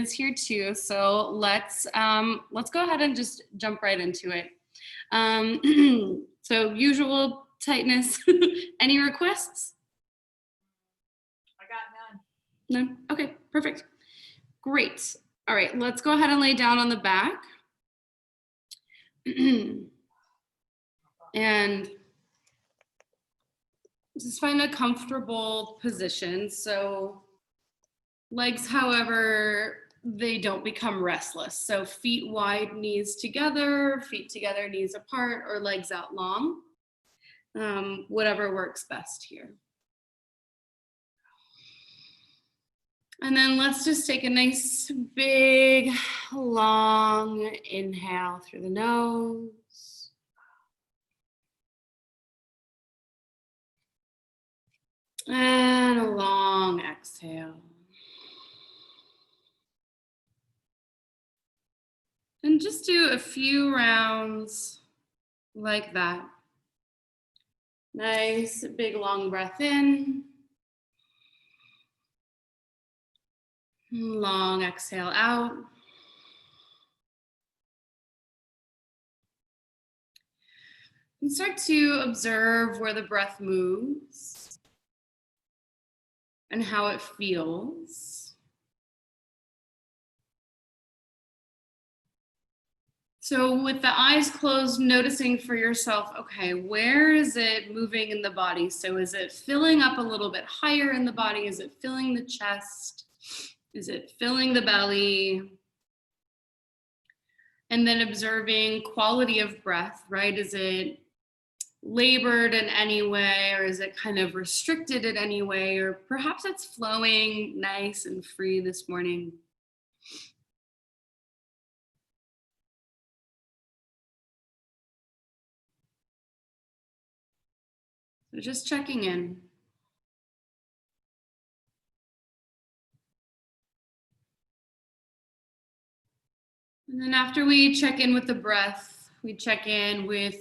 is here too. So let's go ahead and just jump right into it. So usual tightness. Any requests? I got none. None? Okay, perfect. Great. All right, let's go ahead and lay down on the back. And just find a comfortable position. So legs, however, they don't become restless. So feet wide, knees together, knees apart, or legs out long. Whatever works best here. And then let's just take a nice, big, long inhale through the nose. And a long exhale. And just do a few rounds like that. Nice, big, long breath in. Long exhale out. And start to observe where the breath moves and how it feels. So with the eyes closed, noticing for yourself, okay, where is it moving in the body? So is it filling up a little bit higher in the body? Is it filling the chest? Is it filling the belly? And then observing quality of breath, right? Is it labored in any way, or is it kind of restricted in any way? Or perhaps it's flowing nice and free this morning. So just checking in. And then after we check in with the breath, we check in with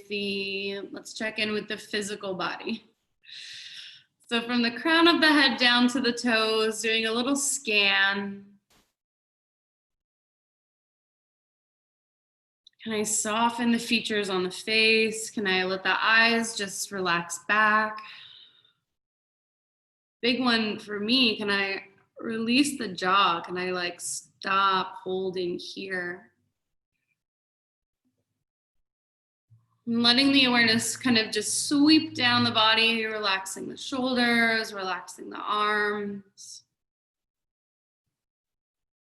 let's check in with the physical body. So from the crown of the head down to the toes, doing a little scan. Can I soften the features on the face? Can I let the eyes just relax back? Big one for me, can I release the jaw? Can I like stop holding here? And letting the awareness kind of just sweep down the body, relaxing the shoulders, relaxing the arms.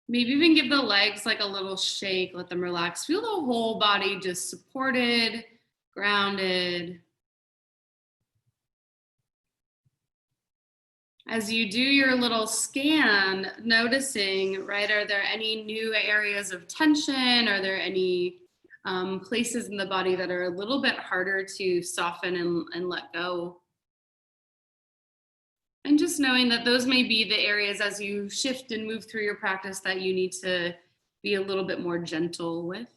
Maybe even give the legs like a little shake, let them relax. Feel the whole body just supported, grounded. As you do your little scan, noticing, right, are there any new areas of tension? Are there any places in the body that are a little bit harder to soften and let go? And just knowing that those may be the areas as you shift and move through your practice that you need to be a little bit more gentle with.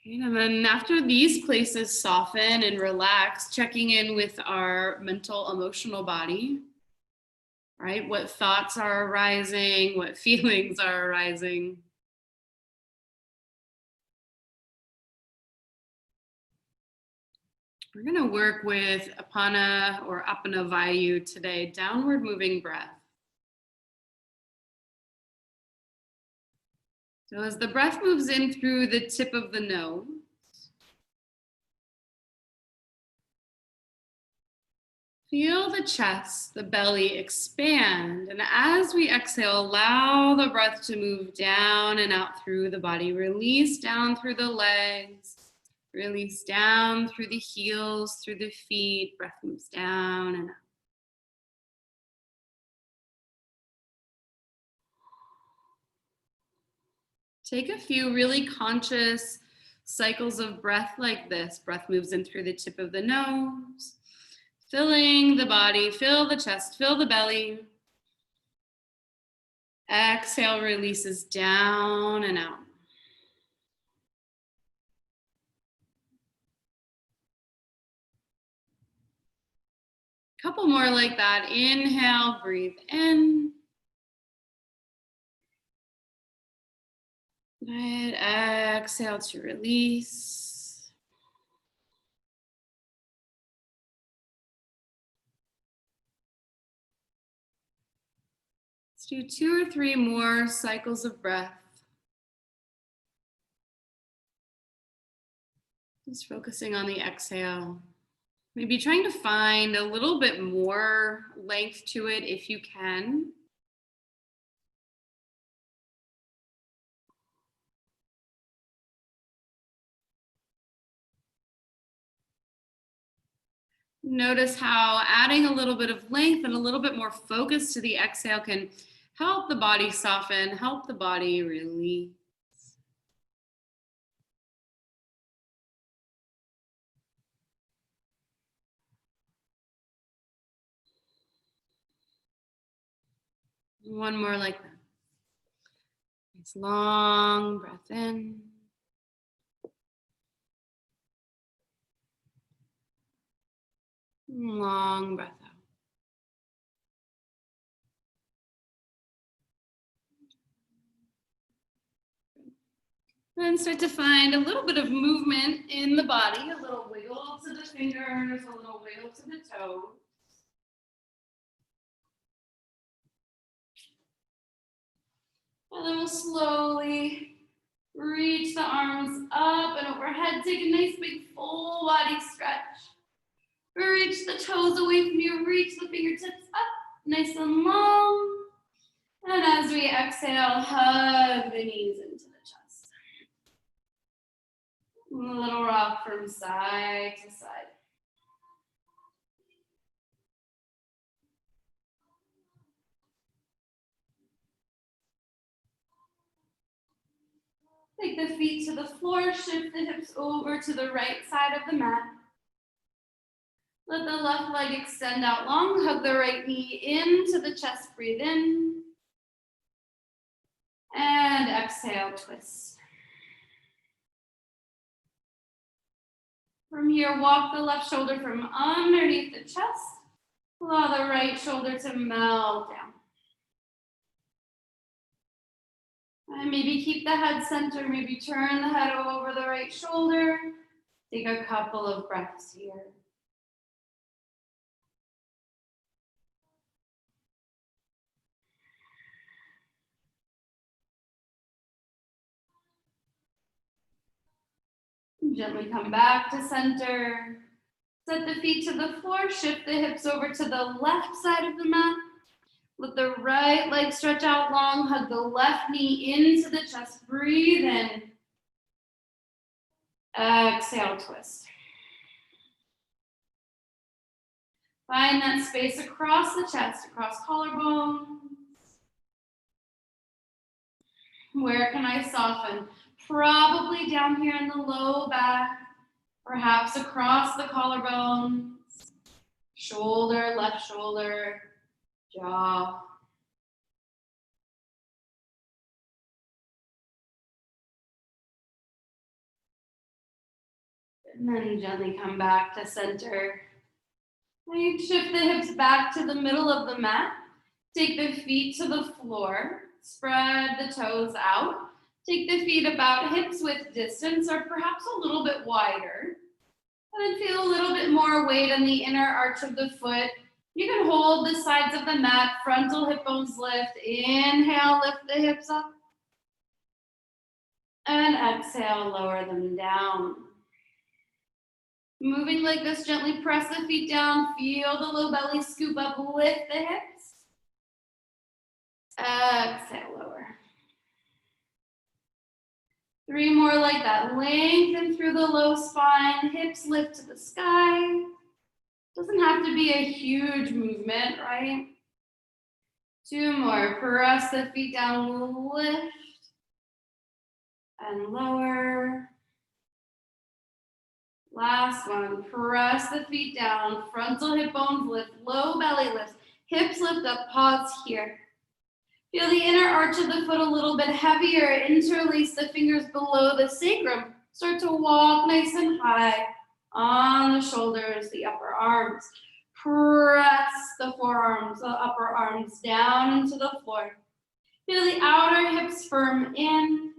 And then after these places soften and relax, checking in with our mental, emotional body, right? What thoughts are arising? What feelings are arising? We're gonna work with Apana or Apana Vayu today, downward moving breath. So as the breath moves in through the tip of the nose, feel the chest, the belly expand. And as we exhale, allow the breath to move down and out through the body. Release down through the legs, release down through the heels, through the feet. Breath moves down and out. Take a few really conscious cycles of breath like this. Breath moves in through the tip of the nose, filling the body, fill the chest, fill the belly. Exhale, releases down and out. Couple more like that. Inhale, breathe in. Good. Exhale to release. Let's do 2 or 3 more cycles of breath. Just focusing on the exhale. Maybe trying to find a little bit more length to it if you can. Notice how adding a little bit of length and a little bit more focus to the exhale can help the body soften, help the body release. One more like that. Nice long breath in. Long breath out. Then start to find a little bit of movement in the body, a little wiggle to the fingers, a little wiggle to the toes. And then we'll slowly reach the arms up and overhead. Take a nice big full body stretch. Reach the toes away from you. Reach the fingertips up, nice and long. And as we exhale, hug the knees into the chest. A little rock from side to side. Take the feet to the floor, shift the hips over to the right side of the mat. Let the left leg extend out long, hug the right knee into the chest, breathe in. And exhale, twist. From here, walk the left shoulder from underneath the chest. Allow the right shoulder to melt down. And maybe keep the head center, maybe turn the head over the right shoulder. Take a couple of breaths here. Gently come back to center. Set the feet to the floor, shift the hips over to the left side of the mat. Let the right leg stretch out long, hug the left knee into the chest, breathe in. Exhale, twist. Find that space across the chest, across collarbones. Where can I soften? Probably down here in the low back, perhaps across the collarbones, shoulder, left shoulder, jaw. And then gently come back to center. Now you shift the hips back to the middle of the mat. Take the feet to the floor. Spread the toes out. Take the feet about hips width distance or perhaps a little bit wider. And then feel a little bit more weight on the inner arch of the foot. You can hold the sides of the mat, frontal hip bones lift. Inhale, lift the hips up. And exhale, lower them down. Moving like this, gently press the feet down. Feel the low belly scoop up, lift the hips. Exhale, lower. 3 more like that. Lengthen through the low spine, hips lift to the sky. Doesn't have to be a huge movement, right? 2 more. Press the feet down, lift and lower. Last one. Press the feet down, frontal hip bones lift, low belly lifts, hips lift up, pause here. Feel the inner arch of the foot a little bit heavier. Interlace the fingers below the sacrum. Start to walk nice and high on the shoulders, the upper arms. Press the forearms, the upper arms down into the floor. Feel the outer hips firm in.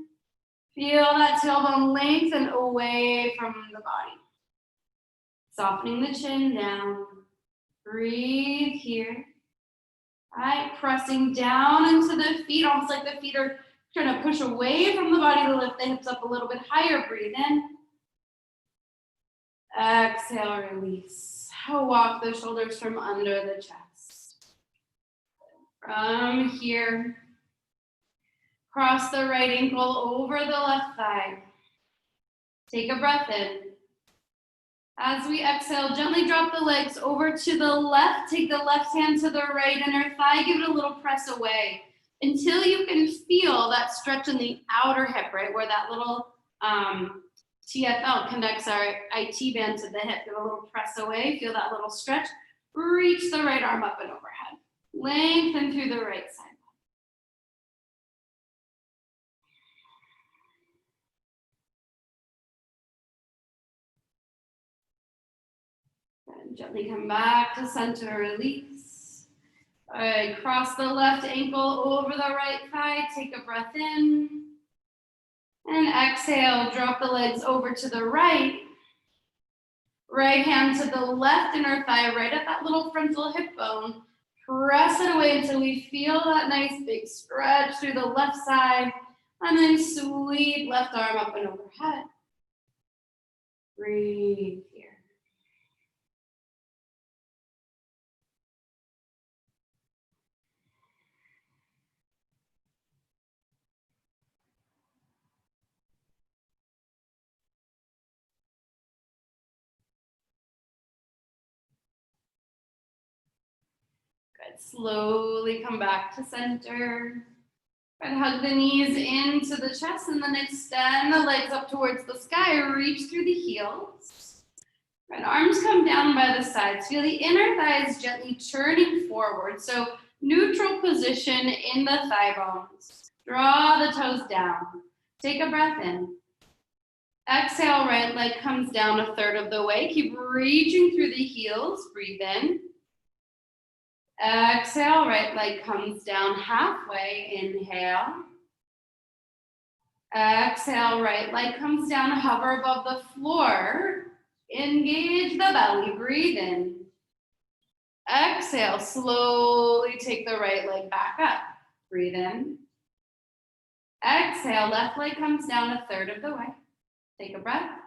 Feel that tailbone lengthen away from the body. Softening the chin down. Breathe here. All right, pressing down into the feet, almost like the feet are trying to push away from the body to lift the hips up a little bit higher. Breathe in. Exhale, release. Walk the shoulders from under the chest. From here, cross the right ankle over the left thigh. Take a breath in. As we exhale, gently drop the legs over to the left. Take the left hand to the right inner thigh. Give it a little press away until you can feel that stretch in the outer hip, right? Where that little TFL connects our IT band to the hip. Give a little press away. Feel that little stretch. Reach the right arm up and overhead. Lengthen through the right side. And gently come back to center, release. All right, cross the left ankle over the right thigh. Take a breath in. And exhale, drop the legs over to the right. Right hand to the left inner thigh, right at that little frontal hip bone. Press it away until we feel that nice big stretch through the left side. And then sweep left arm up and overhead. Breathe here. Good. Slowly come back to center. And hug the knees into the chest and then extend the legs up towards the sky. Reach through the heels. And arms come down by the sides. Feel the inner thighs gently churning forward. So neutral position in the thigh bones. Draw the toes down. Take a breath in. Exhale, right leg comes down a third of the way. Keep reaching through the heels. Breathe in. Exhale, right leg comes down halfway. Inhale. Exhale, right leg comes down, hover above the floor. Engage the belly, breathe in. Exhale, slowly take the right leg back up. Breathe in. Exhale, left leg comes down a third of the way. Take a breath.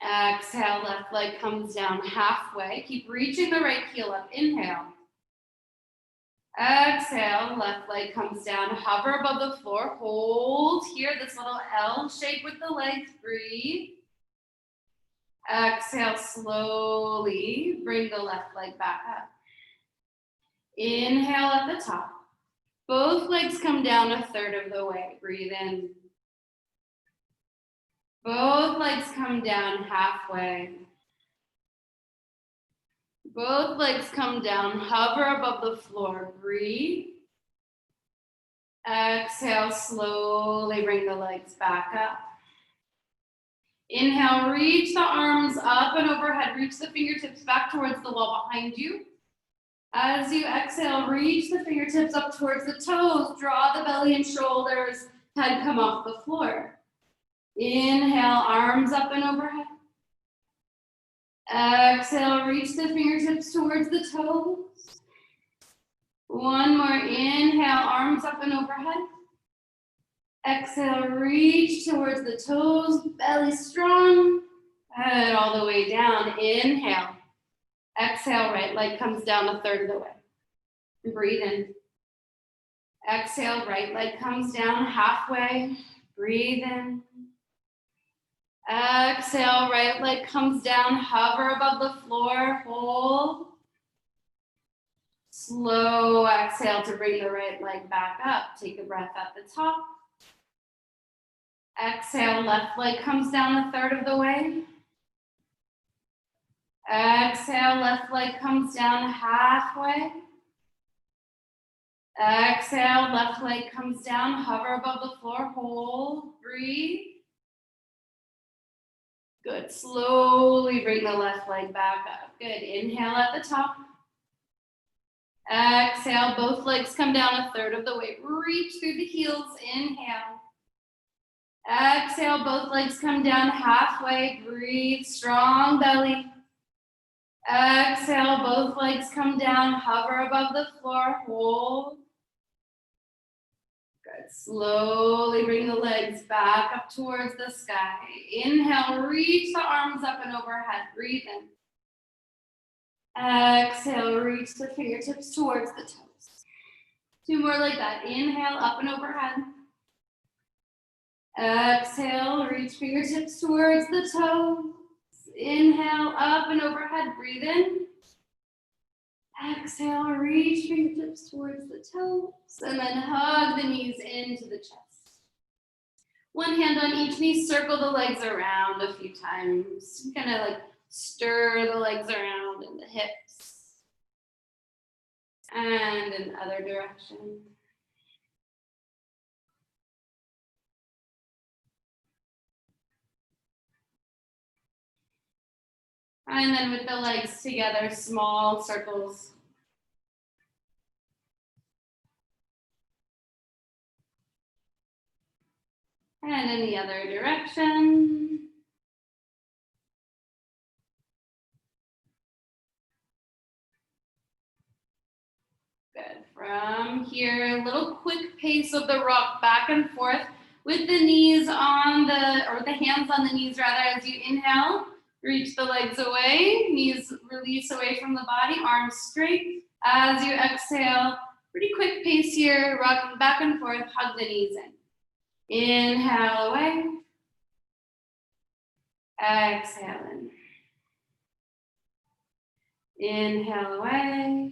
Exhale, left leg comes down halfway. Keep reaching the right heel up. Inhale. Exhale, left leg comes down, hover above the floor. Hold here, this little L shape with the legs. Breathe. Exhale, slowly bring the left leg back up. Inhale at the top. Both legs come down a third of the way. Breathe in. Both legs come down halfway. Both legs come down, hover above the floor. Breathe. Exhale, slowly bring the legs back up. Inhale, reach the arms up and overhead. Reach the fingertips back towards the wall behind you. As you exhale, reach the fingertips up towards the toes. Draw the belly and shoulders. Head come off the floor. Inhale, arms up and overhead. Exhale, reach the fingertips towards the toes. One more, inhale, arms up and overhead. Exhale, reach towards the toes, belly strong. Head all the way down, inhale. Exhale, right leg comes down a third of the way. Breathe in. Exhale, right leg comes down halfway. Breathe in. Exhale, right leg comes down, hover above the floor, hold. Slow exhale to bring the right leg back up. Take a breath at the top. Exhale, left leg comes down a third of the way. Exhale, left leg comes down halfway. Exhale, left leg comes down, hover above the floor, hold, breathe. Good. Slowly bring the left leg back up. Good. Inhale at the top. Exhale, both legs come down a third of the way. Reach through the heels. Inhale. Exhale, both legs come down halfway. Breathe, strong belly. Exhale, both legs come down, hover above the floor, hold. Good, slowly bring the legs back up towards the sky. Inhale, reach the arms up and overhead, breathe in. Exhale, reach the fingertips towards the toes. 2 more like that, inhale, up and overhead. Exhale, reach fingertips towards the toes. Inhale, up and overhead, breathe in. Exhale, reach fingertips towards the toes, and then hug the knees into the chest. One hand on each knee, circle the legs around a few times. Kind of like stir the legs around in the hips. And in the other direction. And then with the legs together, small circles. And in the other direction. Good. From here, a little quick pace of the rock back and forth with the knees on the hands on the knees rather, as you inhale. Reach the legs away, knees release away from the body, arms straight. As you exhale, pretty quick pace here, rocking back and forth, hug the knees in. Inhale away. Exhale in. Inhale away.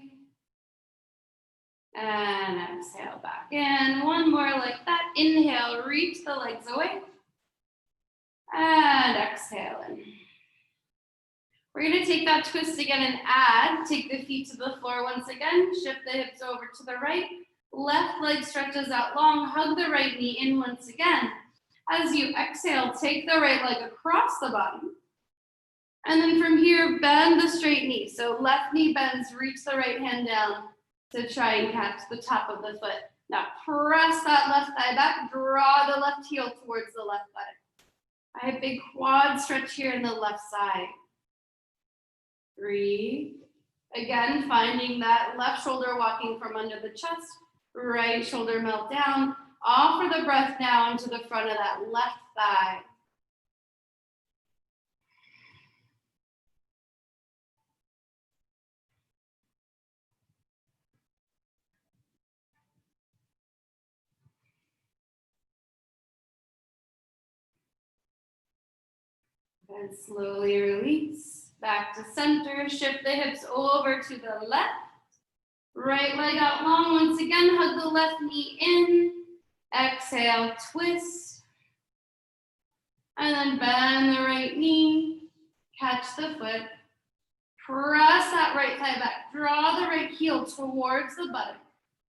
And exhale back in. One more like that. Inhale, reach the legs away. And exhale in. We're going to take that twist again and add. Take the feet to the floor once again. Shift the hips over to the right. Left leg stretches out long. Hug the right knee in once again. As you exhale, take the right leg across the body. And then from here, bend the straight knee. So left knee bends, reach the right hand down to try and catch the top of the foot. Now press that left thigh back. Draw the left heel towards the left buttock. I have big quad stretch here in the left side. Breathe. Again, finding that left shoulder walking from under the chest, right shoulder melt down. Offer the breath now into the front of that left thigh. And slowly release. Back to center, shift the hips over to the left. Right leg out long. Once again, hug the left knee in. Exhale, twist. And then bend the right knee. Catch the foot. Press that right thigh back. Draw the right heel towards the buttock.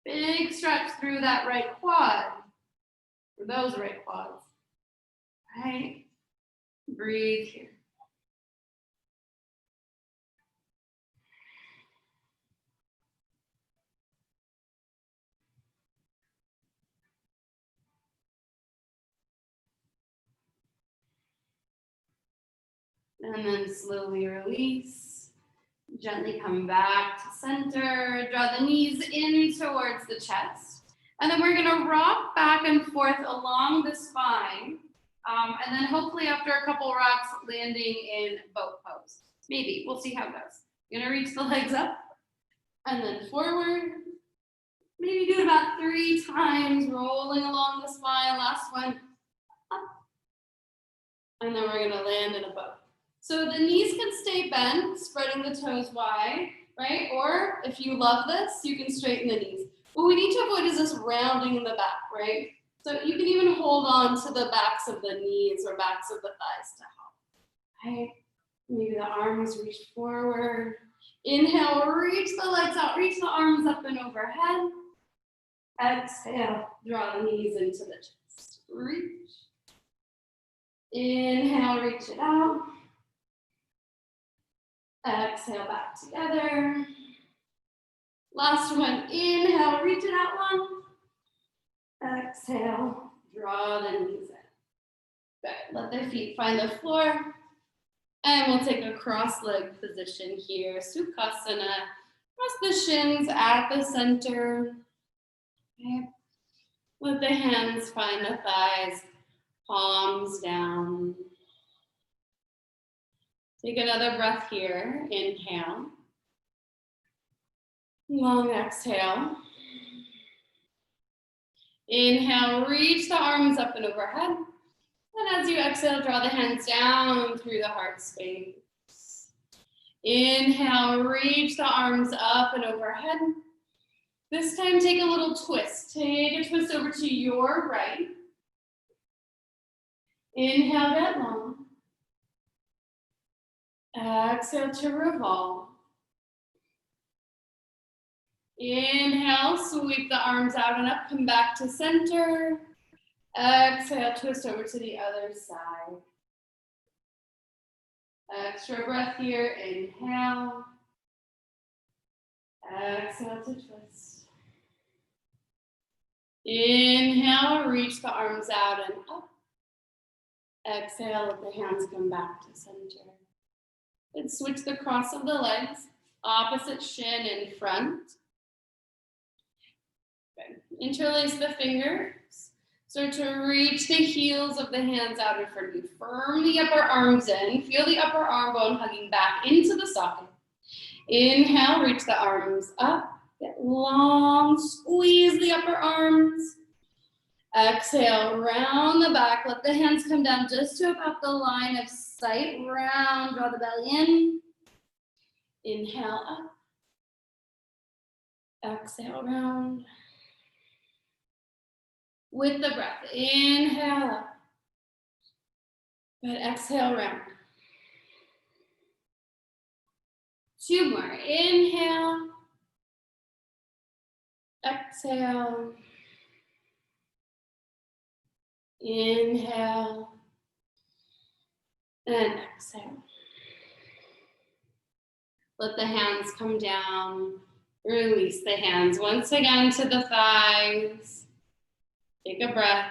Big stretch through that right quad. Or those right quads. Right? Breathe here. And then slowly release. Gently come back to center. Draw the knees in towards the chest. And then we're going to rock back and forth along the spine. And then hopefully after a couple rocks, landing in boat pose. Maybe. We'll see how it goes. You're going to reach the legs up. And then forward. Maybe do it about 3 times. Rolling along the spine. Last one. Up. And then we're going to land in a boat. So the knees can stay bent, spreading the toes wide, right? Or if you love this, you can straighten the knees. What we need to avoid is this rounding in the back, right? So you can even hold on to the backs of the knees or backs of the thighs to help, right? Maybe the arms reach forward. Inhale, reach the legs out, reach the arms up and overhead. Exhale, draw the knees into the chest. Reach. Inhale, reach it out. Exhale, back together. Last one, inhale, reach it out long. Exhale, draw the knees in. Good, let the feet find the floor. And we'll take a cross-leg position here, Sukhasana. Cross the shins at the center. Okay. Let the hands find the thighs, palms down. Take another breath here, inhale. Long exhale. Inhale, reach the arms up and overhead. And as you exhale, draw the hands down through the heart space. Inhale, reach the arms up and overhead. This time, take a little twist. Take a twist over to your right. Inhale, get long. Exhale to revolve. Inhale, sweep the arms out and up, come back to center. Exhale, twist over to the other side. Extra breath here, inhale. Exhale to twist. Inhale, reach the arms out and up. Exhale, let the hands come back to center. And switch the cross of the legs, opposite shin in front. Good. Interlace the fingers. Start to reach the heels of the hands out in front of you. Firm the upper arms in. Feel the upper arm bone hugging back into the socket. Inhale, reach the arms up. Get long, squeeze the upper arms. Exhale, round the back. Let the hands come down just to about the line of sight. Round, draw the belly in. Inhale up. Exhale, round. With the breath, inhale up. Good, exhale, round. Two more, inhale. Exhale. Inhale. And exhale. Let the hands come down. Release the hands once again to the thighs. Take a breath.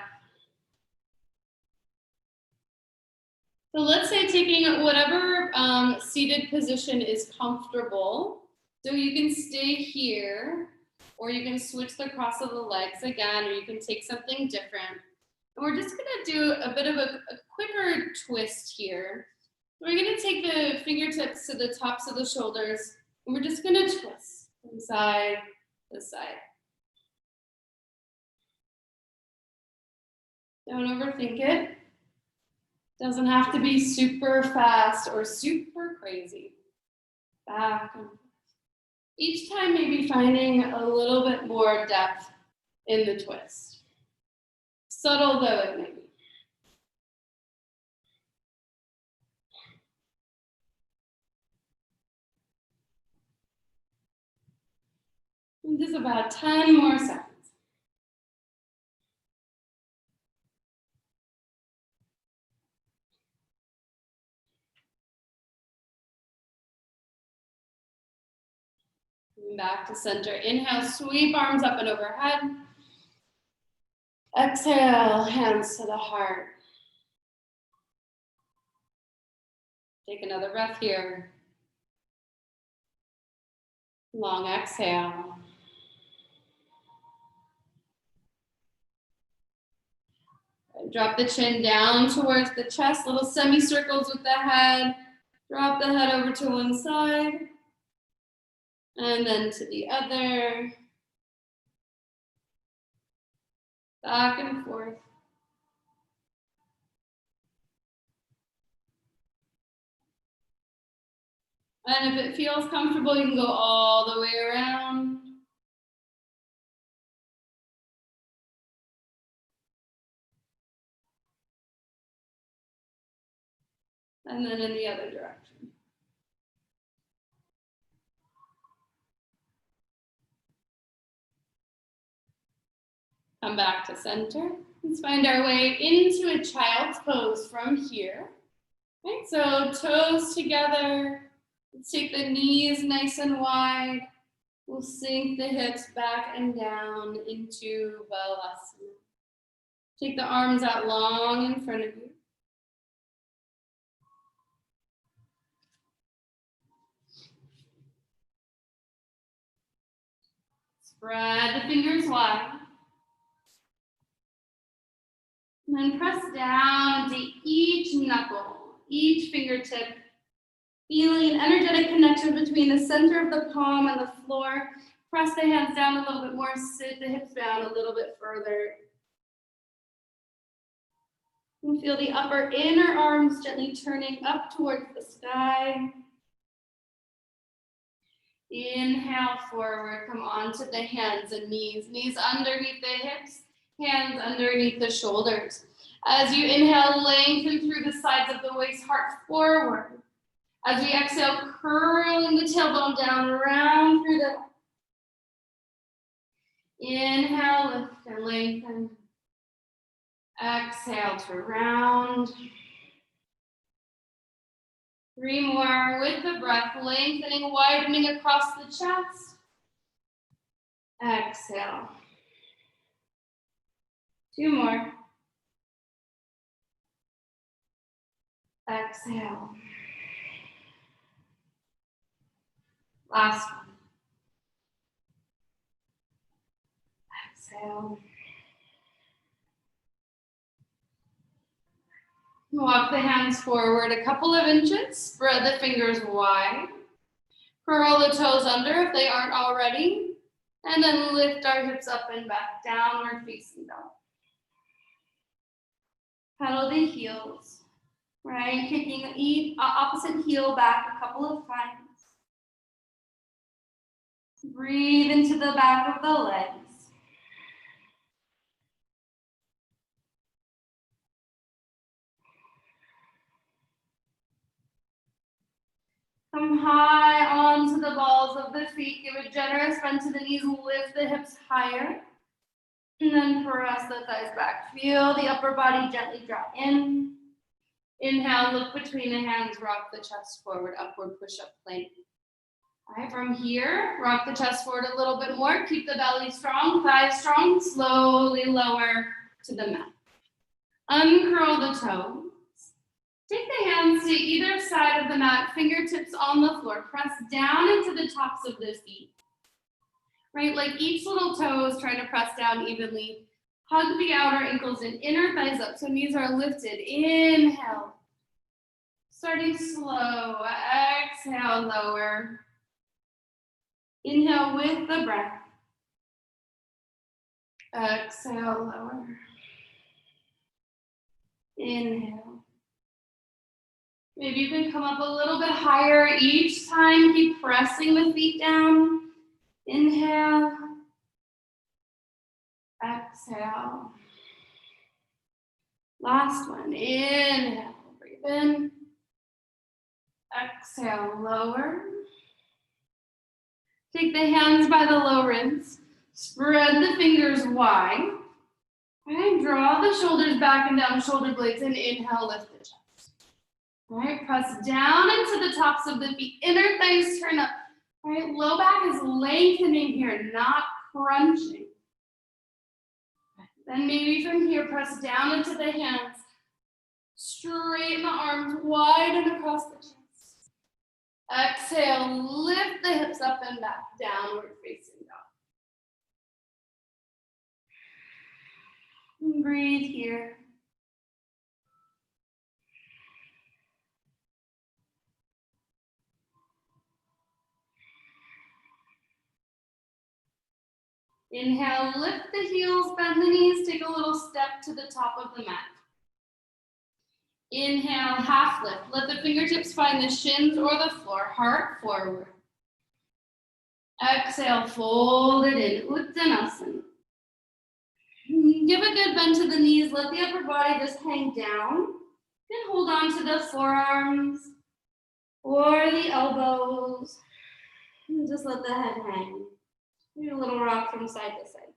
So let's say taking whatever seated position is comfortable. So you can stay here, or you can switch the cross of the legs again, or you can take something different. And we're just gonna do a bit of a quicker twist here. We're gonna take the fingertips to the tops of the shoulders, and we're just gonna twist from side to side. Don't overthink it. Doesn't have to be super fast or super crazy. Back and forth. Each time maybe finding a little bit more depth in the twist. Subtle though it may be. And just about 10 more seconds. Back to center. Inhale, sweep arms up and overhead. Exhale, hands to the heart. Take another breath here. Long exhale. Drop the chin down towards the chest, little semicircles with the head. Drop the head over to one side. And then to the other. Back and forth. And if it feels comfortable, you can go all the way around. And then in the other direction. Come back to center. Let's find our way into a child's pose from here. Right, so toes together. Let's take the knees nice and wide. We'll sink the hips back and down into Vinyasa. Take the arms out long in front of you. Spread the fingers wide. And then press down into each knuckle, each fingertip, feeling an energetic connection between the center of the palm and the floor. Press the hands down a little bit more, sit the hips down a little bit further. And feel the upper inner arms gently turning up towards the sky. Inhale forward, come onto the hands and knees. Knees underneath the hips, hands underneath the shoulders. As you inhale, lengthen through the sides of the waist, heart forward. As we exhale, curling the tailbone down, round through the... Inhale, lift and lengthen. Exhale to round. 3 more with the breath, lengthening, widening across the chest. Exhale. 2 more. Exhale. Last one. Exhale. Walk the hands forward a couple of inches. Spread the fingers wide. Curl the toes under if they aren't already. And then lift our hips up and back, downward facing dog. Pedal the heels, right? Kicking each opposite heel back a couple of times. Breathe into the back of the legs. Come high onto the balls of the feet. Give a generous bend to the knees. Lift the hips higher. And then press the thighs back. Feel the upper body gently draw in. Inhale, look between the hands. Rock the chest forward, upward push-up plank. All right, from here, rock the chest forward a little bit more. Keep the belly strong, thighs strong. Slowly lower to the mat. Uncurl the toes. Take the hands to either side of the mat, fingertips on the floor. Press down into the tops of the feet. Right, like each little toe is trying to press down evenly. Hug the outer ankles in, inner thighs up, so knees are lifted. Inhale. Starting slow, exhale, lower. Inhale with the breath. Exhale, lower. Inhale. Maybe you can come up a little bit higher each time. Keep pressing the feet down. Inhale. Exhale. Last one. Inhale. Breathe in. Exhale. Lower. Take the hands by the low ribs. Spread the fingers wide. And draw the shoulders back and down, shoulder blades, and inhale, lift the chest. All right, press down into the tops of the feet. Inner thighs turn up. All right, low back is lengthening here, not crunching. Then maybe from here, press down into the hands. Straighten the arms wide and across the chest. Exhale, lift the hips up and back, downward facing dog. And breathe here. Inhale, lift the heels, bend the knees, take a little step to the top of the mat. Inhale, half lift. Let the fingertips find the shins or the floor, heart forward. Exhale, fold it in, Uttanasana. Give a good bend to the knees, let the upper body just hang down. And hold on to the forearms or the elbows. And just let the head hang. Do a little rock from side to side.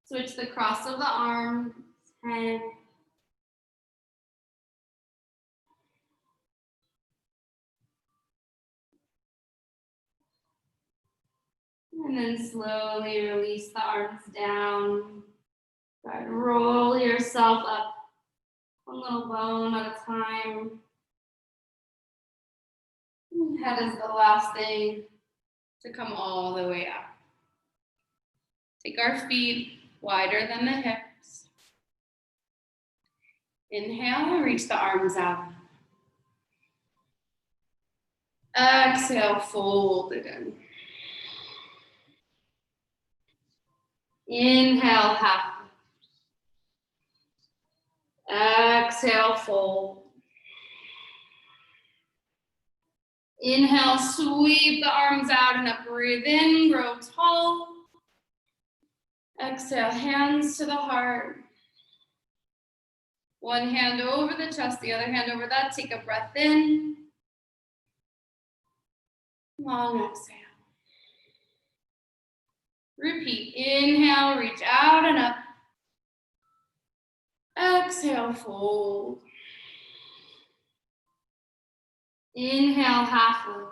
Switch the cross of the arms. 10. And then slowly release the arms down. Try to roll yourself up one little bone at a time. Head is the last thing to come all the way up. Take our feet wider than the hips. Inhale, reach the arms out. Exhale, fold it in. Inhale, half. Exhale, fold. Inhale, sweep the arms out and up. Breathe in, grow tall. Exhale, hands to the heart. One hand over the chest, the other hand over that. Take a breath in. Long exhale. Repeat. Inhale, reach out and up. Exhale, fold. Inhale, half lift.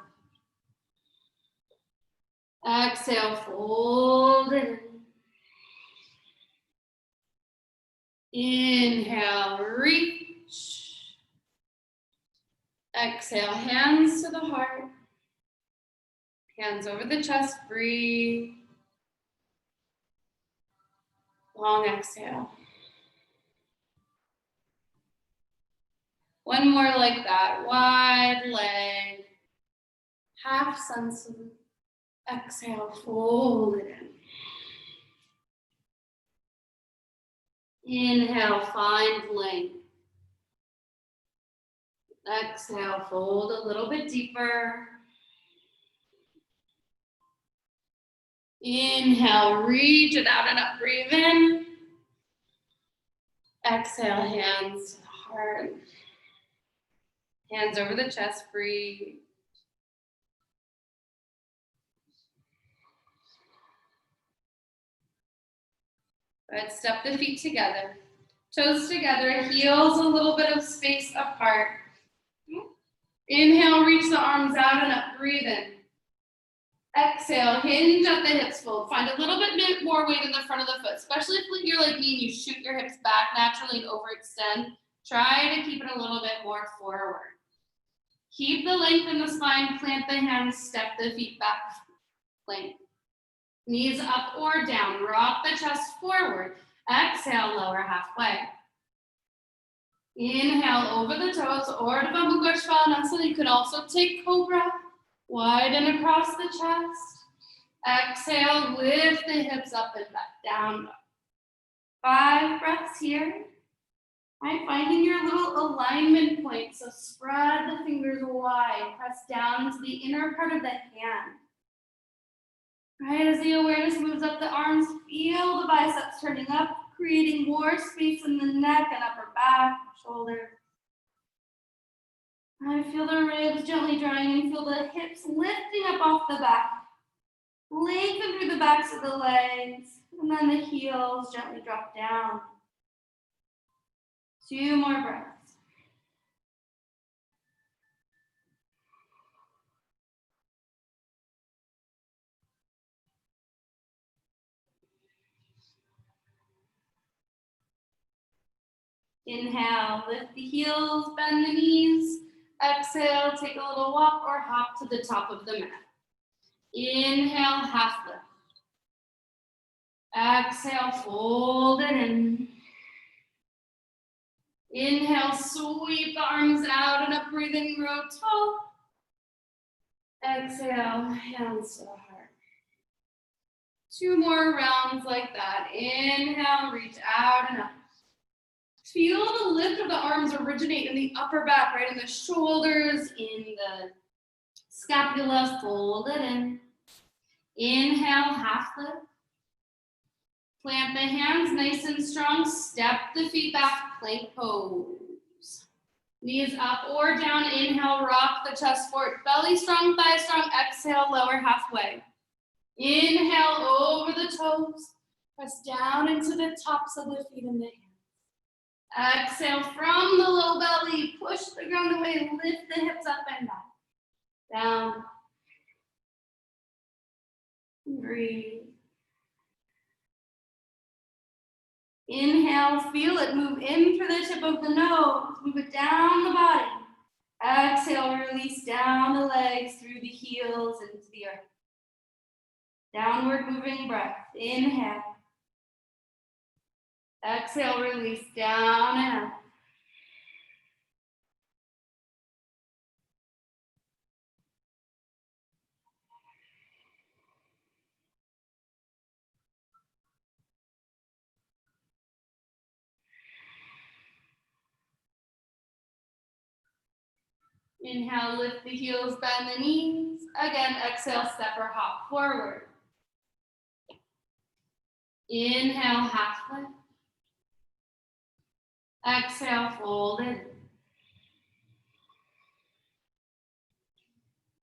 Exhale, fold it in. Inhale, reach. Exhale, hands to the heart. Hands over the chest, breathe. Long exhale. One more like that, wide leg. Half sun salute. Exhale, fold it in. Inhale, find length. Exhale, fold a little bit deeper. Inhale, reach it out and up, breathe in. Exhale, hands to the heart. Hands over the chest, breathe. Good, step the feet together. Toes together, heels a little bit of space apart. Inhale, reach the arms out and up, breathe in. Exhale, hinge at the hips, fold. Find a little bit more weight in the front of the foot, especially if you're like me and you shoot your hips back naturally and overextend. Try to keep it a little bit more forward. Keep the length in the spine, plant the hands, step the feet back, plank. Knees up or down, rock the chest forward. Exhale, lower halfway. Inhale over the toes, Urdhva Mukha Svanasana. You can also take Cobra, widen across the chest. Exhale, lift the hips up and back, down. 5 breaths here. Right, finding your little alignment point. So spread the fingers wide, press down into the inner part of the hand. Right, as the awareness moves up the arms, feel the biceps turning up, creating more space in the neck and upper back, shoulder. Right, feel the ribs gently drawing and feel the hips lifting up off the back. Lengthen through the backs of the legs, and then the heels gently drop down. 2 more breaths. Inhale, lift the heels, bend the knees. Exhale, take a little walk or hop to the top of the mat. Inhale, half lift. Exhale, fold it in. Inhale, sweep the arms out and up, breathe in, grow tall. Exhale, hands to the heart. 2 more rounds like that. Inhale, reach out and up. Feel the lift of the arms originate in the upper back, right in the shoulders, in the scapula, fold it in. Inhale, half lift. Plant the hands nice and strong. Step the feet back, plank pose. Knees up or down. Inhale, rock the chest forward. Belly strong, thigh strong. Exhale, lower halfway. Inhale over the toes. Press down into the tops of the feet and the hands. Exhale from the low belly. Push the ground away. Lift the hips up and back. Down. Breathe. Inhale, feel it move in through the tip of the nose. Move it down the body. Exhale, release down the legs through the heels into the earth. Downward moving breath. Inhale. Exhale, release down and up. Inhale, lift the heels, bend the knees. Again, exhale, step or hop forward. Inhale, half lift. Exhale, fold it.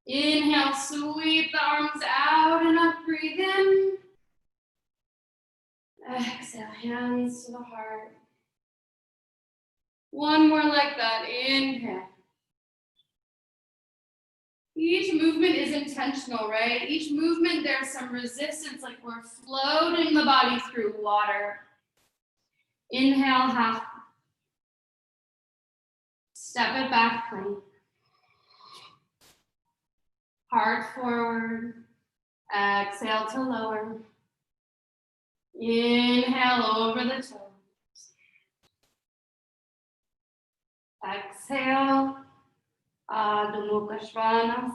Inhale, sweep the arms out and up, breathe in. Exhale, hands to the heart. One more like that, inhale. Each movement is intentional, right? Each movement, there's some resistance, like we're floating the body through water. Inhale, half. Step it back, plank. Heart forward. Exhale to lower. Inhale over the toes. Exhale. Adho Mukha Svanasana.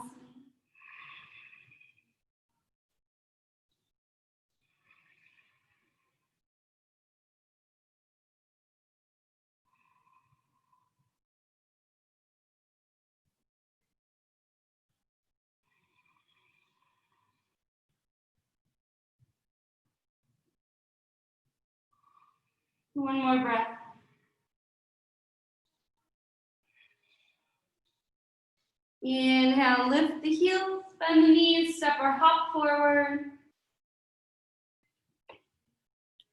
One more breath. Inhale, lift the heels, bend the knees, step or hop forward.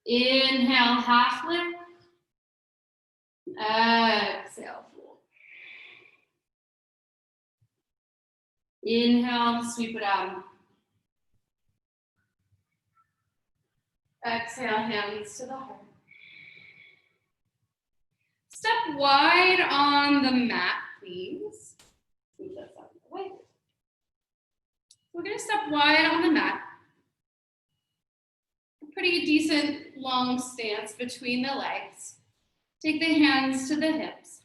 Inhale, half lift. Exhale, fold. Inhale, sweep it out. Exhale, hands to the heart. Step wide on the mat, please. Move that out of the way. We're gonna step wide on the mat. A pretty decent long stance between the legs. Take the hands to the hips.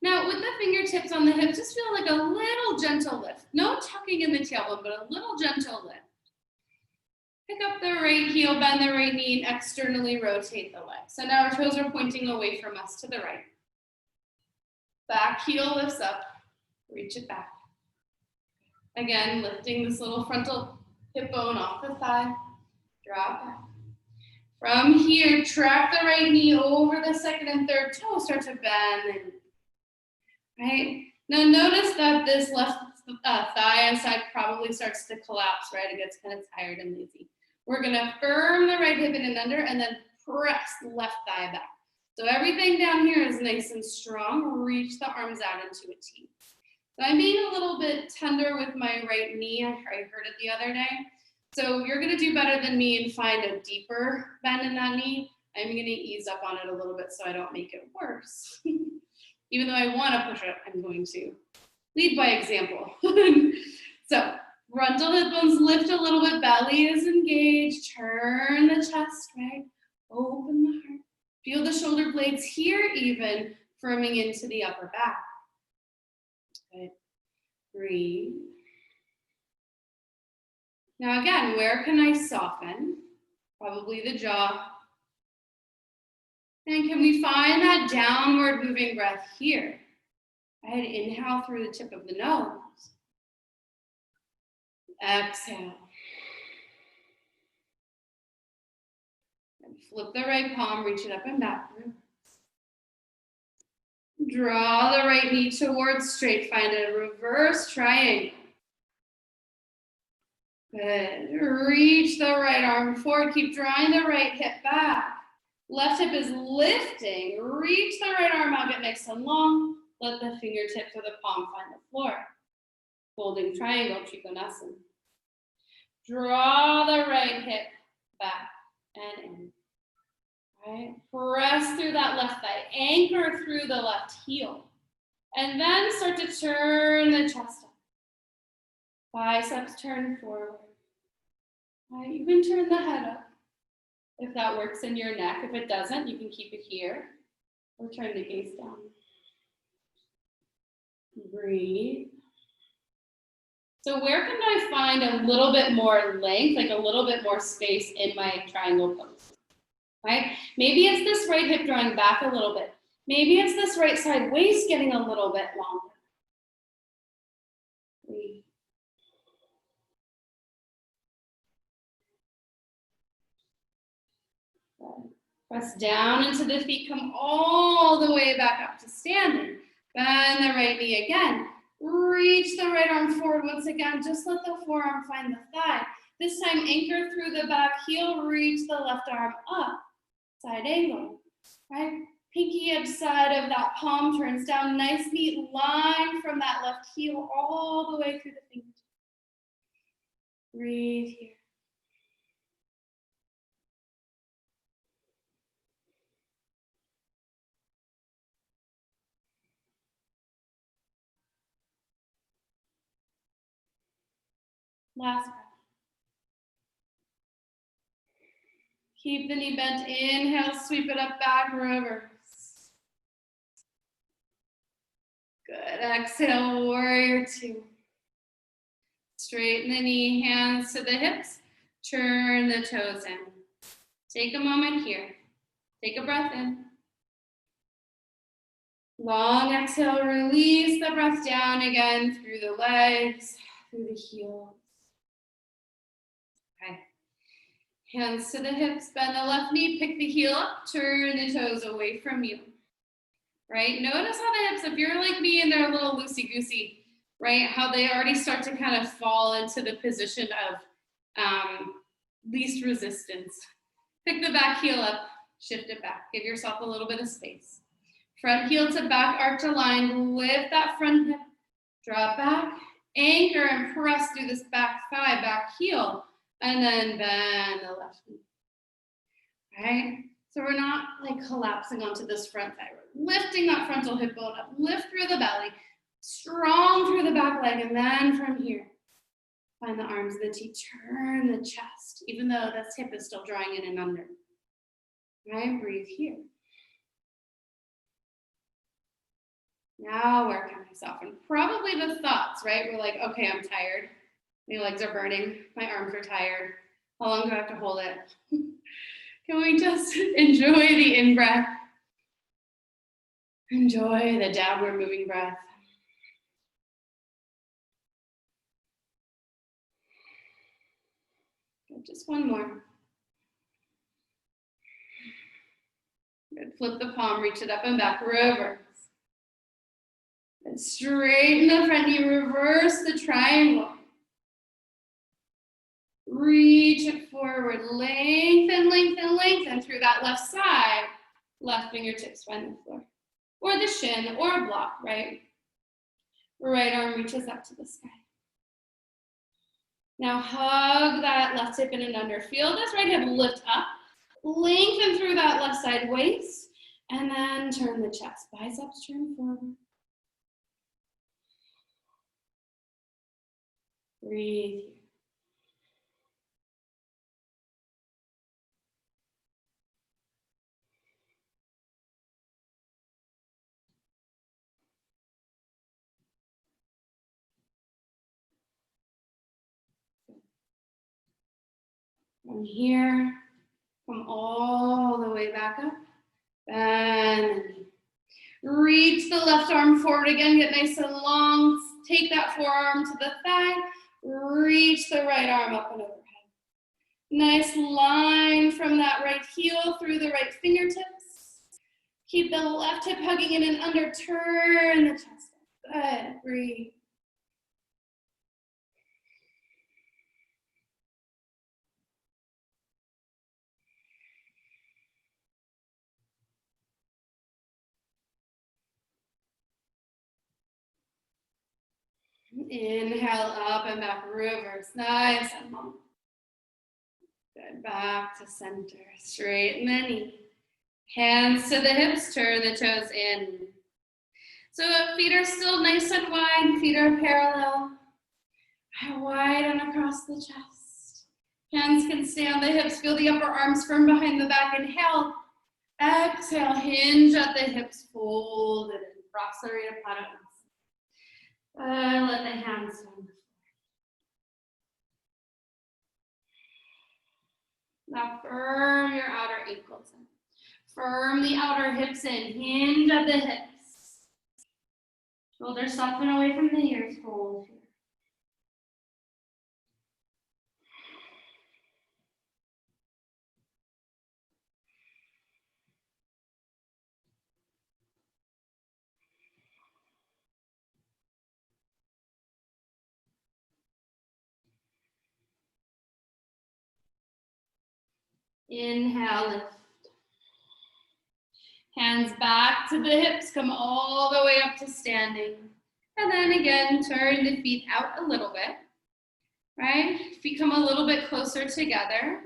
Now with the fingertips on the hips, just feel like a little gentle lift. No tucking in the tailbone, but a little gentle lift. Pick up the right heel, bend the right knee, and externally rotate the leg. So now our toes are pointing away from us to the right. Back heel lifts up, reach it back. Again, lifting this little frontal hip bone off the thigh, drop back. From here, track the right knee over the second and third toe, start to bend. Right? Now notice that this left thigh and side probably starts to collapse, right? It gets kind of tired and lazy. We're gonna firm the right hip in and under and then press the left thigh back. So everything down here is nice and strong. Reach the arms out into a T. So I'm being a little bit tender with my right knee. I heard it the other day. So you're gonna do better than me and find a deeper bend in that knee. I'm gonna ease up on it a little bit so I don't make it worse. Even though I wanna push it, I'm going to lead by example. So frontal hip bones lift a little bit, belly is engaged, turn the chest, right? Open the heart. Feel the shoulder blades here even, firming into the upper back. Good. Breathe. Now again, where can I soften? Probably the jaw. And can we find that downward moving breath here? Right, inhale through the tip of the nose. Exhale. And flip the right palm, reach it up and back. Draw the right knee towards straight. Find a reverse triangle. Good. Reach the right arm forward. Keep drawing the right hip back. Left hip is lifting. Reach the right arm out. Get nice and long. Let the fingertips or the palm find the floor. Folding triangle, Trikonasana. Draw the right hip back and in. Right? Press through that left thigh. Anchor through the left heel. And then start to turn the chest up. Biceps turn forward. Right? You can turn the head up if that works in your neck. If it doesn't, you can keep it here or turn the gaze down. Breathe. So where can I find a little bit more length, like a little bit more space in my triangle pose? Right? Maybe it's this right hip drawing back a little bit. Maybe it's this right side waist getting a little bit longer. Breathe. Press down into the feet, come all the way back up to standing. Bend the right knee again. Reach the right arm forward once again. Just let the forearm find the thigh. This time anchor through the back heel, reach the left arm up. Side angle, right? Pinky edge side of that palm turns down. Nice neat line from that left heel all the way through the fingertips. Breathe here. Last breath. Keep the knee bent. Inhale, sweep it up, back, reverse. Good. Exhale, warrior two. Straighten the knee, hands to the hips. Turn the toes in. Take a moment here. Take a breath in. Long exhale, release the breath down again through the legs, through the heels. Okay. Hands to the hips, bend the left knee, pick the heel up, turn the toes away from you. Right? Notice how the hips, if you're like me and they're a little loosey-goosey, right? How they already start to kind of fall into the position of least resistance. Pick the back heel up, shift it back. Give yourself a little bit of space. Front heel to back arch aligned, lift that front hip, drop back, anchor and press through this back thigh, back heel, and then bend the left knee. All right? So we're not like collapsing onto this front thigh. We're lifting that frontal hip bone up, lift through the belly, strong through the back leg, and then from here, find the arms of the teeth, turn the chest, even though this hip is still drawing in and under. All right? Breathe here. Now work on myself, and probably the thoughts, right? We're like, okay, I'm tired. My legs are burning. My arms are tired. How long do I have to hold it? Can we just enjoy the in-breath? Enjoy the downward moving breath. Good, just one more. Good. Flip the palm, reach it up and back, reverse. And straighten the front knee, reverse the triangle. Reach it forward, lengthen, lengthen, lengthen through that left side. Left fingertips find the floor. Or the shin, or a block, right? Right arm reaches up to the sky. Now hug that left hip in and under. Feel this right hip lift up. Lengthen through that left side waist. And then turn the chest. Biceps turn forward. Breathe. From here, come all the way back up. Bend the knee. Reach the left arm forward again. Get nice and long. Take that forearm to the thigh. Reach the right arm up and overhead. Nice line from that right heel through the right fingertips. Keep the left hip hugging in and under. Turn the chest up. Good. Breathe. Inhale up and back, reverse, nice and long. Good, back to center, straighten the knee. Hands to the hips, turn the toes in. So feet are still nice and wide, feet are parallel. Widen across the chest. Hands can stay on the hips, feel the upper arms firm behind the back. Inhale, exhale, hinge at the hips, fold it in. Prasarita Padmasana. Let the hands down. Now firm your outer ankles in. Firm the outer hips in. Hinge at the hips. Shoulders soften away from the ears. Hold here. Inhale, lift. Hands back to the hips, come all the way up to standing. And then again, turn the feet out a little bit, right? Feet come a little bit closer together.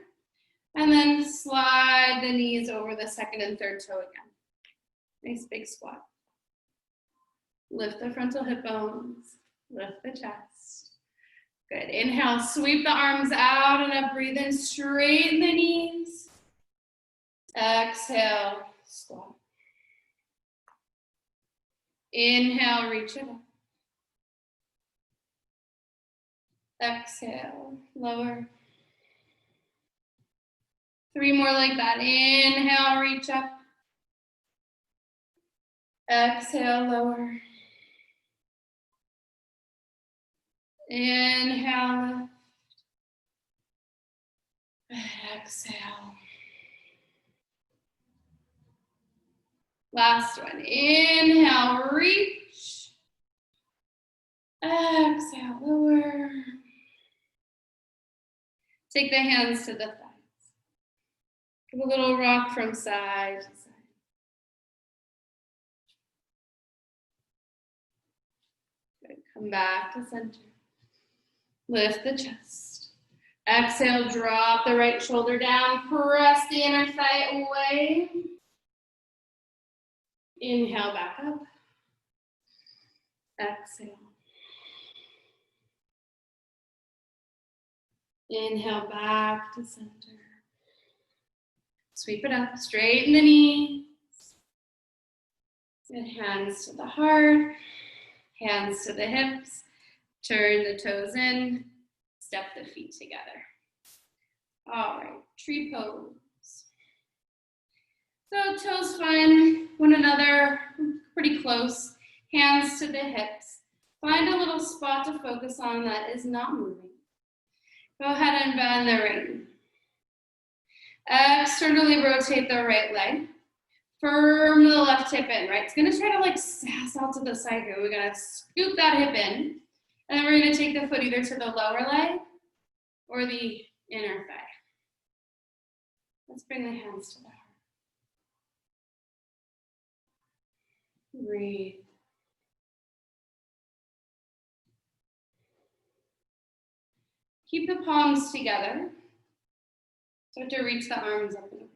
And then slide the knees over the second and third toe again. Nice big squat. Lift the frontal hip bones, lift the chest. Good, inhale, sweep the arms out and up, breathe in, straighten the knees. Exhale, squat. Inhale, reach it up. Exhale, lower. 3 more like that. Inhale, reach up. Exhale, lower. Inhale, lift. Exhale. Last one. Inhale, reach. Exhale, lower. Take the hands to the thighs. Give a little rock from side to side. Good. Come back to center. Lift the chest. Exhale, drop the right shoulder down. Press the inner thigh away. Inhale, back up. Exhale. Inhale, back to center. Sweep it up, straighten the knees. Good, hands to the heart, hands to the hips. Turn the toes in, step the feet together. All right, tree pose. So toes find one another pretty close, hands to the hips. Find a little spot to focus on that is not moving. Go ahead and bend the ring. Externally rotate the right leg. Firm the left hip in, right? It's gonna try to like sass out to the side here. We're gonna scoop that hip in, and then we're gonna take the foot either to the lower leg or the inner thigh. Let's bring the hands to the heart. Breathe. Keep the palms together. Start to reach the arms up in the breath.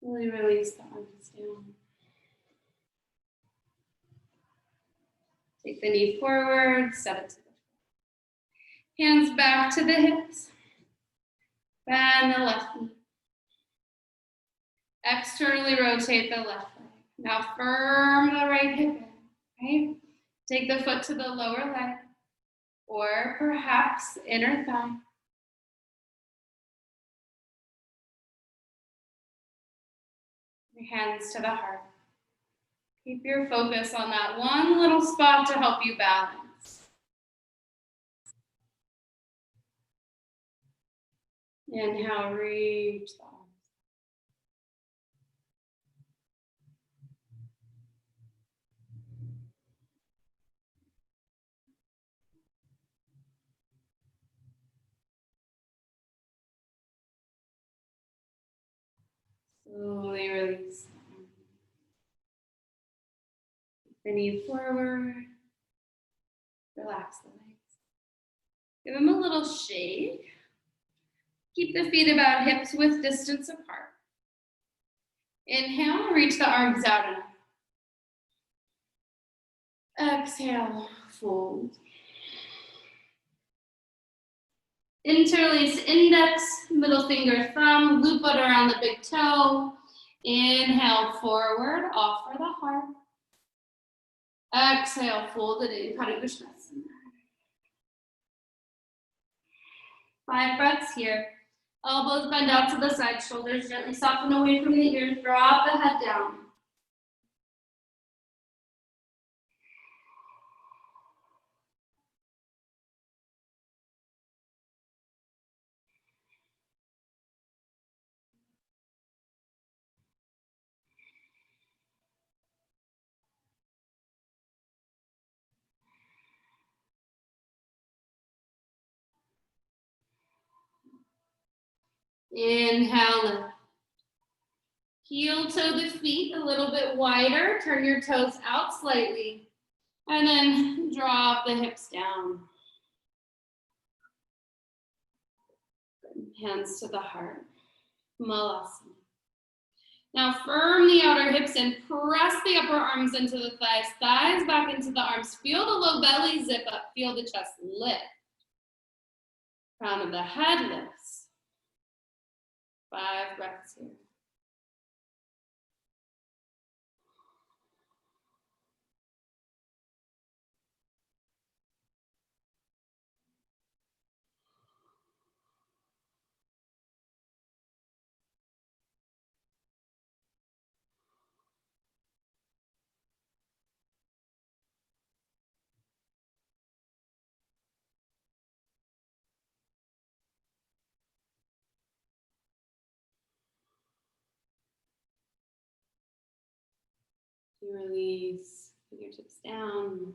Really release the arms down. Take the knee forward, set it to the floor. Hands back to the hips. Bend the left knee. Externally rotate the left leg. Now firm the right hip in, right? Take the foot to the lower leg or perhaps inner thigh. Your hands to the heart. Keep your focus on that one little spot to help you balance. Inhale, reach the arms. Slowly release. The knee forward. Relax the legs. Give them a little shake. Keep the feet about hips width distance apart. Inhale, reach the arms out and up. Exhale, fold. Interlace index, middle finger, thumb, loop it around the big toe. Inhale, forward, offer the heart. Exhale, fold it in, Padangushanasana. 5 breaths here. Elbows bend out to the side, shoulders gently soften away from the ears, drop the head down. Inhale, lift. Heel toe the feet a little bit wider. Turn your toes out slightly. And then drop the hips down. Hands to the heart. Malasana. Now firm the outer hips in. Press the upper arms into the thighs. Thighs back into the arms. Feel the low belly zip up. Feel the chest lift. Crown of the head lifts. 5 breaths here. You release, fingertips down.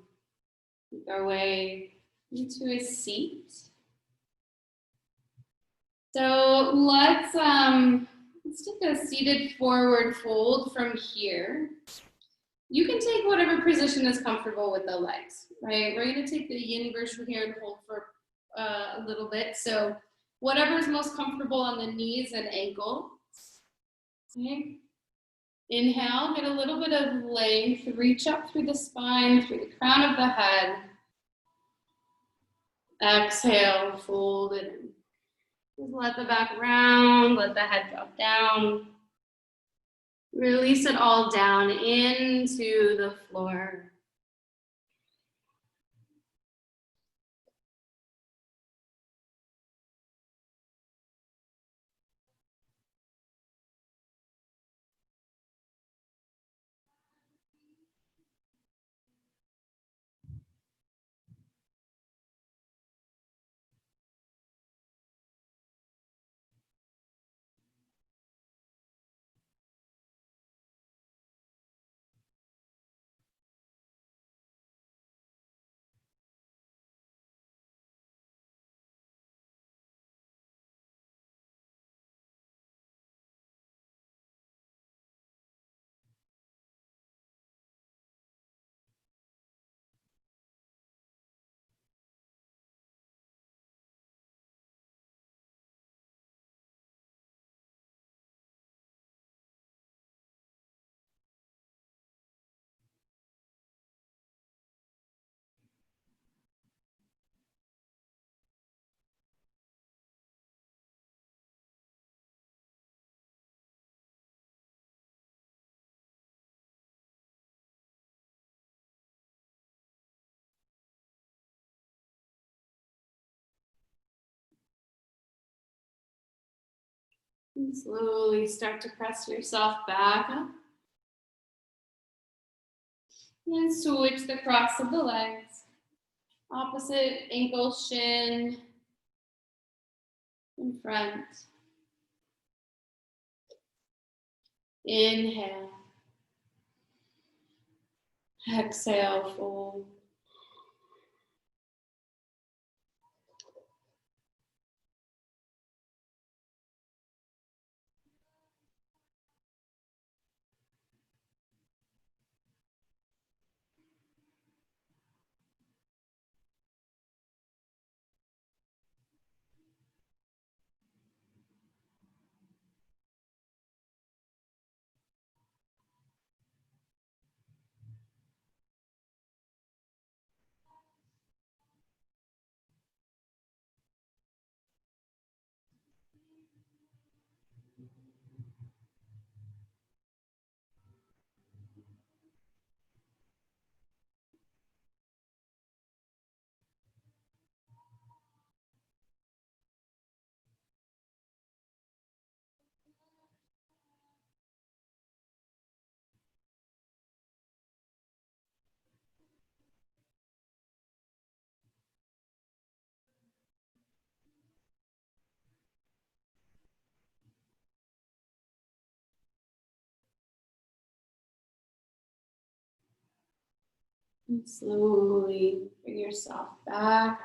Make our way into a seat. So let's take a seated forward fold from here. You can take whatever position is comfortable with the legs, right? We're gonna take the yin version here and hold for a little bit. So whatever is most comfortable on the knees and ankles. Okay. Inhale, get a little bit of length, reach up through the spine, through the crown of the head. Exhale, fold it in. Just let the back round, let the head drop down. Release it all down into the floor. And slowly start to press yourself back up. And switch the cross of the legs. Opposite ankle, shin, in front. Inhale. Exhale, fold. And slowly bring yourself back.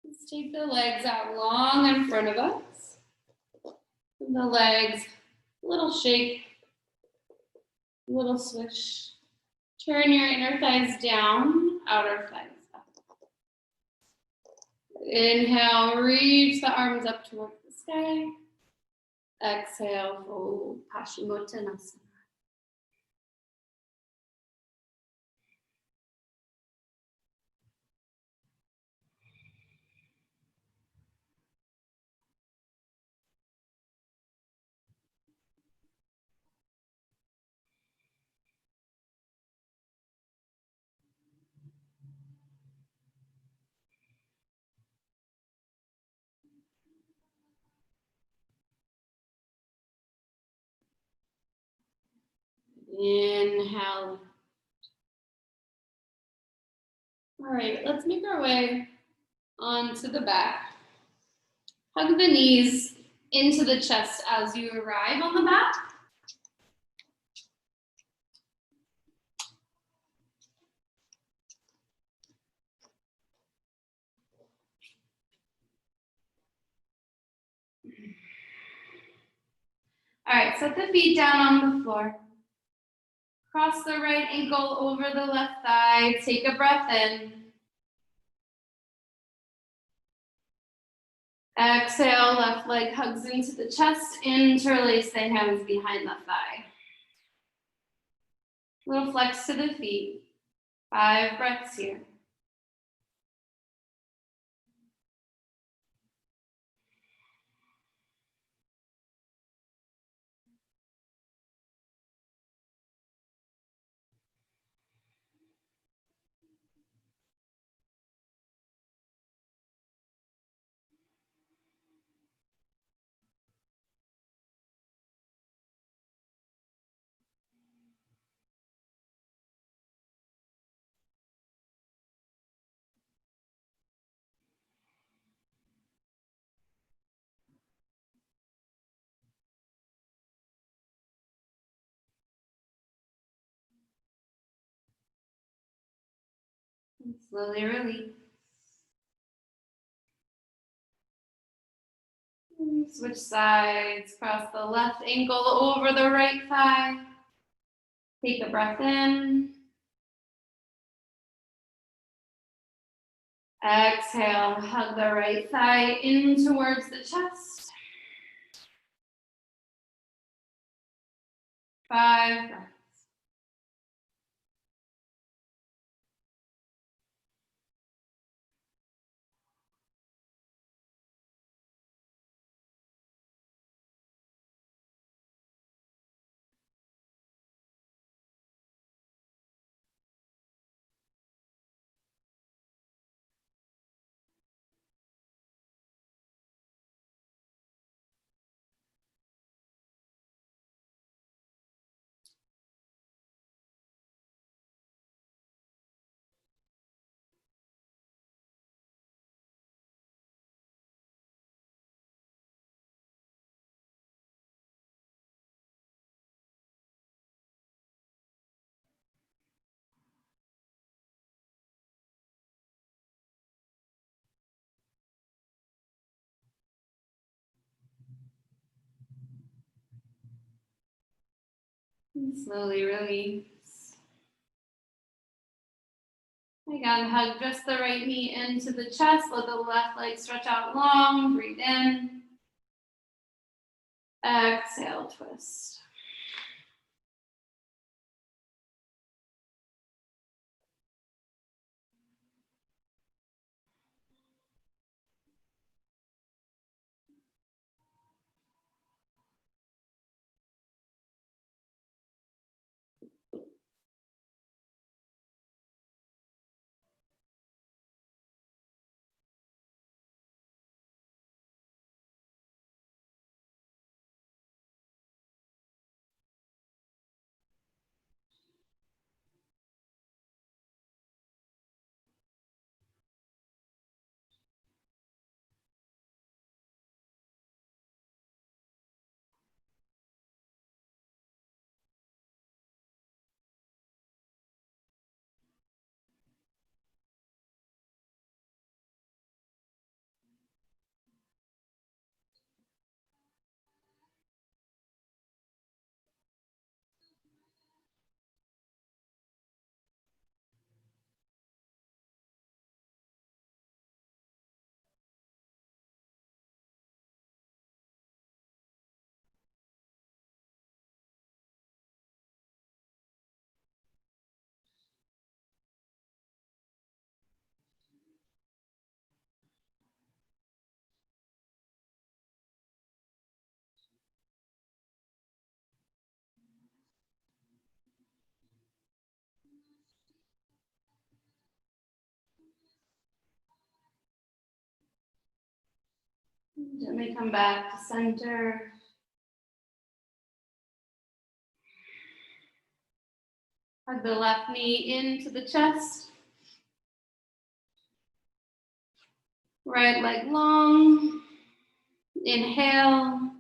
Let's take the legs out long in front of us. And the legs, a little shake, a little swish. Turn your inner thighs down, outer thighs up. Inhale, reach the arms up towards the sky. Exhale, fold Paschimottanasana. Inhale. All right, let's make our way onto the back. Hug the knees into the chest as you arrive on the back. All right, set the feet down on the floor. Cross the right ankle over the left thigh. Take a breath in. Exhale, left leg hugs into the chest. Interlace the hands behind the thigh. Little flex to the feet. 5 breaths here. And slowly release. Switch sides. Cross the left ankle over the right thigh. Take a breath in. Exhale, hug the right thigh in towards the chest. 5 breaths. And slowly release. Again, hug just the right knee into the chest. Let the left leg stretch out long. Breathe in. Exhale, twist. Gently come back to center. Hug the left knee into the chest. Right leg long. Inhale.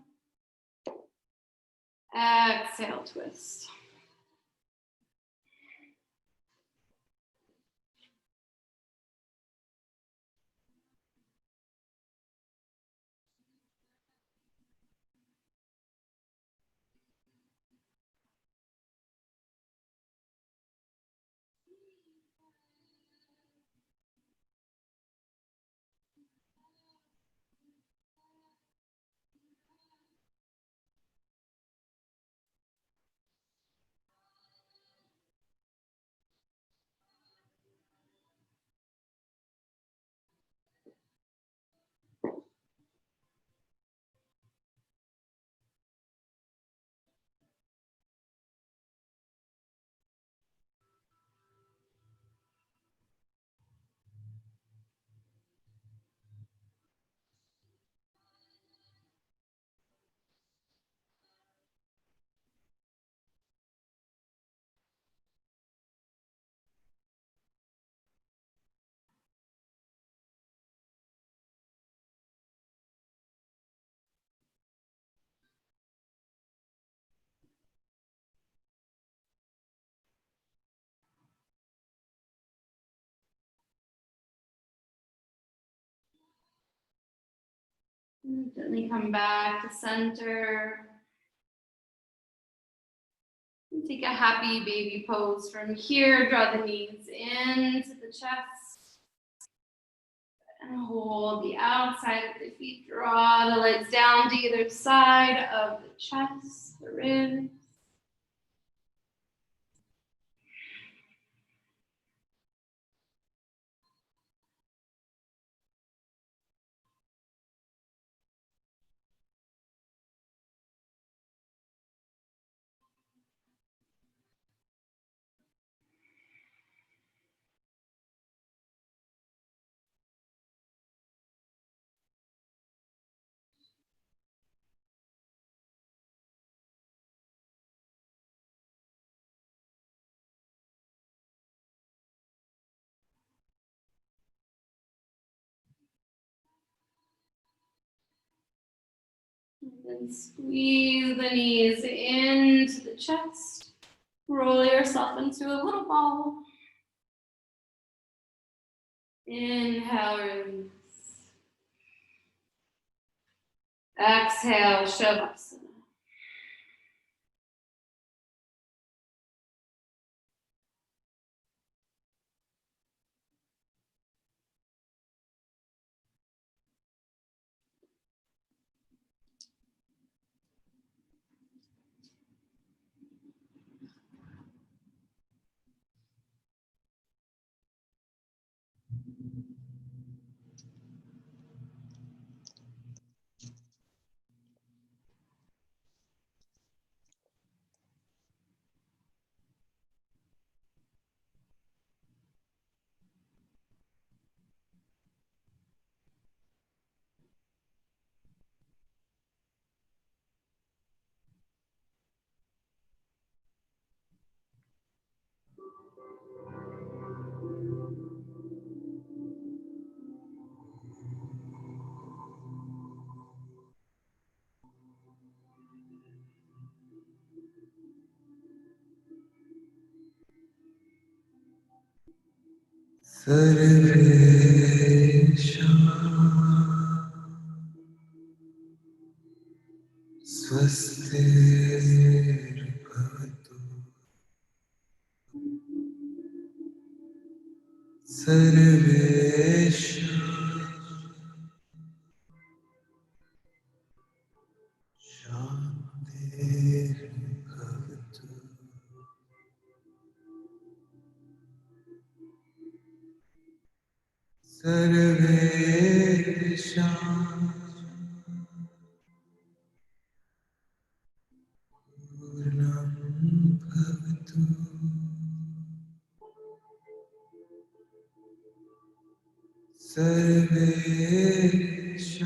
Exhale, twist. Gently come back to center. Take a happy baby pose from here. Draw the knees into the chest. And hold the outside of the feet. Draw the legs down to either side of the chest, the ribs. And then squeeze the knees into the chest. Roll yourself into a little ball. Inhale, release. Exhale, Shavasana. Sarvesham Swastir Bhavatu Sarvesham Shantir Bhavatu Sarvesham Purnam Bhavatu Sarvesham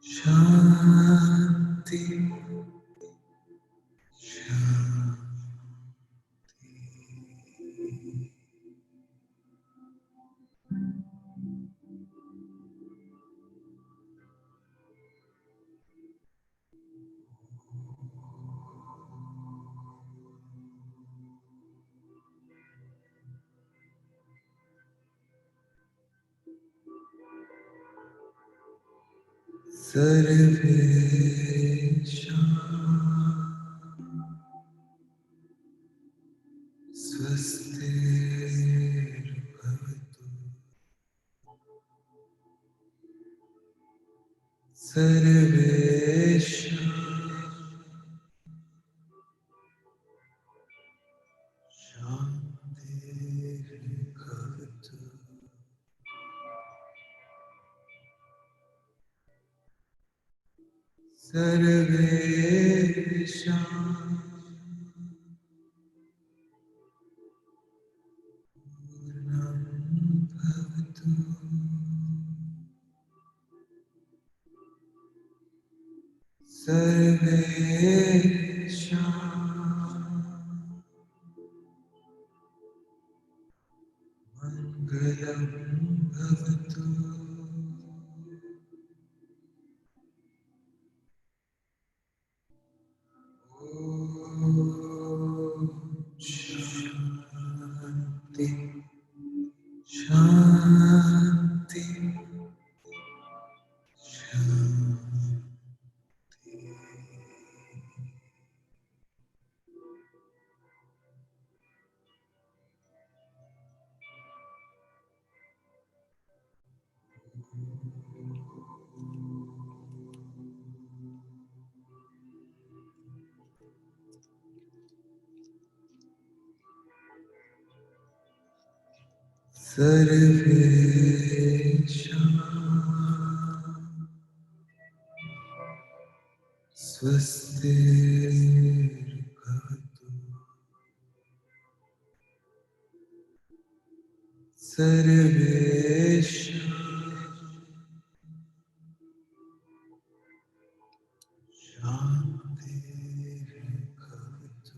Shanti, Shanti. Sarvesham Swastir Bhavatu Sarvesham Shantir Bhavatu Sarvesham Purnam Bhavatu Sarvesham Mangalam Bhavatu Om Shanti Shanti Shanti. Sarvesham Swastir Bhavatu Sarvesham Shantir Bhavatu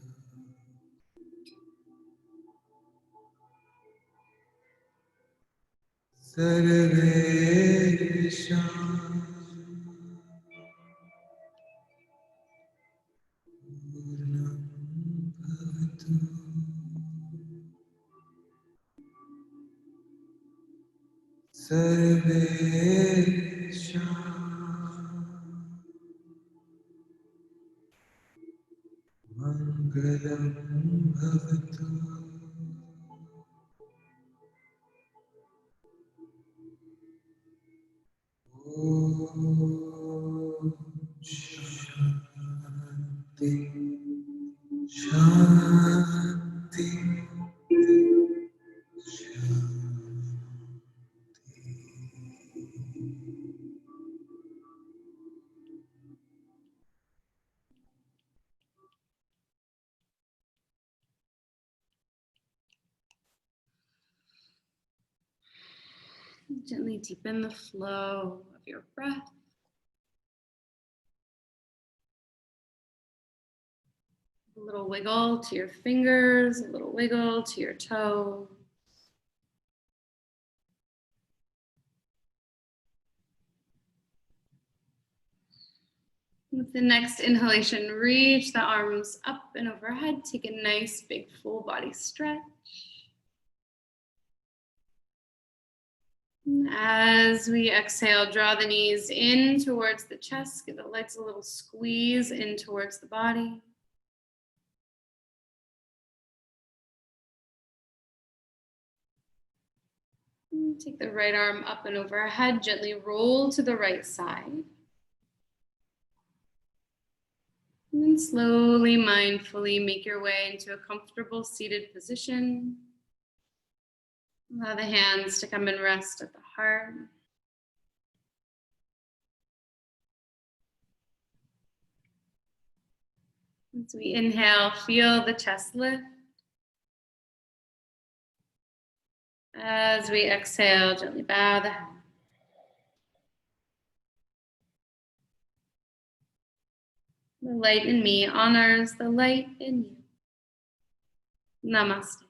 Sarvesham Purnam Bhavatu Sarvesham Mangalam Bhavatu Om Shanti Shanti Shanti. Gently deepen the flow of your breath. A little wiggle to your fingers, a little wiggle to your toe. With the next inhalation, reach the arms up and overhead. Take a nice big full body stretch. And as we exhale, draw the knees in towards the chest. Give the legs a little squeeze in towards the body. And take the right arm up and overhead. Gently roll to the right side. And then slowly, mindfully make your way into a comfortable seated position. Allow the hands to come and rest at the heart. As we inhale, feel the chest lift. As we exhale, gently bow the head. The light in me honors the light in you. Namaste.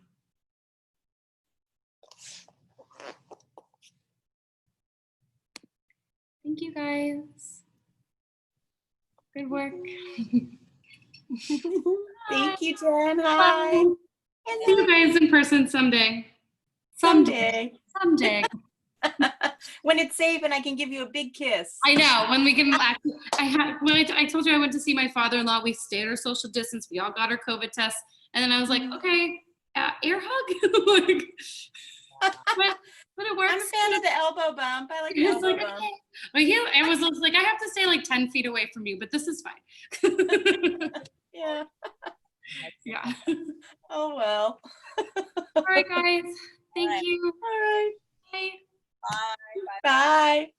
Thank you guys. Good work. Thank you, Jen. Hi. See you guys in person someday. Someday. Someday. When it's safe and I can give you a big kiss. I know. When we can actually, I told you I went to see my father-in-law. We stayed our social distance. We all got our COVID tests. And then I was like, okay, air hug. Like, but it works. I'm a fan of the elbow bump. I like the It's elbow like, bump. okay. But it was like, I have to stay like 10 feet away from you, but this is fine. Yeah. Yeah. Oh, well. All right, guys. Thank you. All right. Bye. Bye. Bye.